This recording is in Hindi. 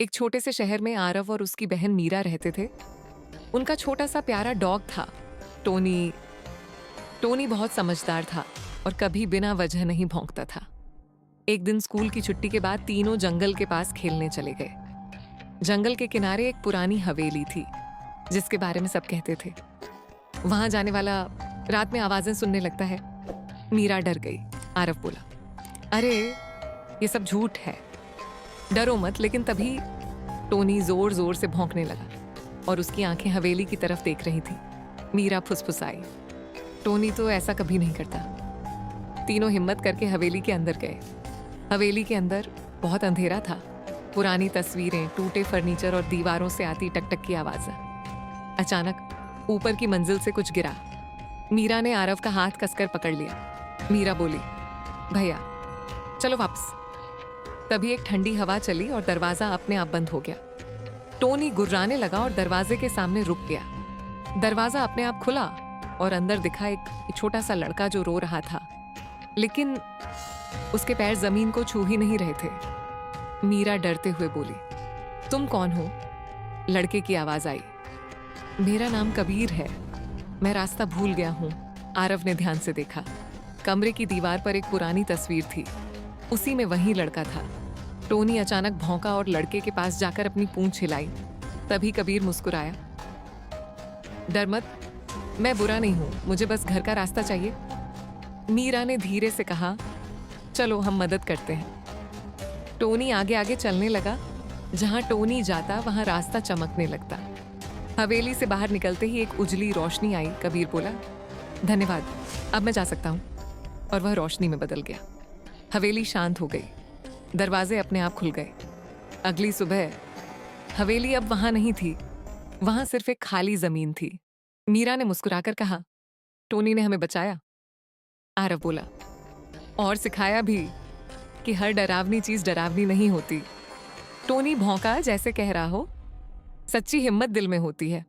एक छोटे से शहर में आरव और उसकी बहन मीरा रहते थे। उनका छोटा सा प्यारा डॉग था, टोनी। टोनी बहुत समझदार था और कभी बिना वजह नहीं भौंकता था। एक दिन स्कूल की छुट्टी के बाद तीनों जंगल के पास खेलने चले गए। जंगल के किनारे एक पुरानी हवेली थी जिसके बारे में सब कहते थे। वहां जाने वाला रात में आवाजें सुनने लगता है। मीरा डर गई। आरव बोला, अरे ये सब झूठ है, डरो मत। लेकिन तभी टोनी जोर जोर से भौंकने लगा और उसकी आंखें हवेली की तरफ देख रही थी। मीरा फुसफुसाई, टोनी तो ऐसा कभी नहीं करता। तीनों हिम्मत करके हवेली के अंदर गए। हवेली के अंदर बहुत अंधेरा था। पुरानी तस्वीरें, टूटे फर्नीचर और दीवारों से आती टकटक की आवाज़। अचानक ऊपर की मंजिल से कुछ गिरा। मीरा ने आरव का हाथ कसकर पकड़ लिया। मीरा बोली, भैया चलो वापस। तभी एक ठंडी हवा चली और दरवाजा अपने आप बंद हो गया। टोनी गुर्राने लगा और दरवाजे के सामने रुक गया। दरवाजा अपने आप खुला और अंदर दिखा एक छोटा सा लड़का जो रो रहा था, लेकिन उसके पैर जमीन को छू ही नहीं रहे थे। मीरा डरते हुए बोली, तुम कौन हो? लड़के की आवाज आई, मेरा नाम कबीर है, मैं रास्ता भूल गया हूँ। आरव ने ध्यान से देखा। कमरे की दीवार पर एक पुरानी तस्वीर थी, उसी में वही लड़का था। टोनी अचानक भौंका और लड़के के पास जाकर अपनी पूंछ हिलाई। तभी कबीर मुस्कुराया, डर मत, मैं बुरा नहीं हूं, मुझे बस घर का रास्ता चाहिए। मीरा ने धीरे से कहा, चलो हम मदद करते हैं। टोनी आगे आगे चलने लगा। जहां टोनी जाता वहां रास्ता चमकने लगता। हवेली से बाहर निकलते ही एक उजली रोशनी आई। कबीर बोला, धन्यवाद, अब मैं जा सकता हूं। और वह रोशनी में बदल गया। हवेली शांत हो गई। दरवाजे अपने आप खुल गए। अगली सुबह हवेली अब वहां नहीं थी, वहां सिर्फ एक खाली जमीन थी। मीरा ने मुस्कुराकर कहा, टोनी ने हमें बचाया। आरव बोला, और सिखाया भी कि हर डरावनी चीज डरावनी नहीं होती। टोनी भौंका जैसे कह रहा हो, सच्ची हिम्मत दिल में होती है।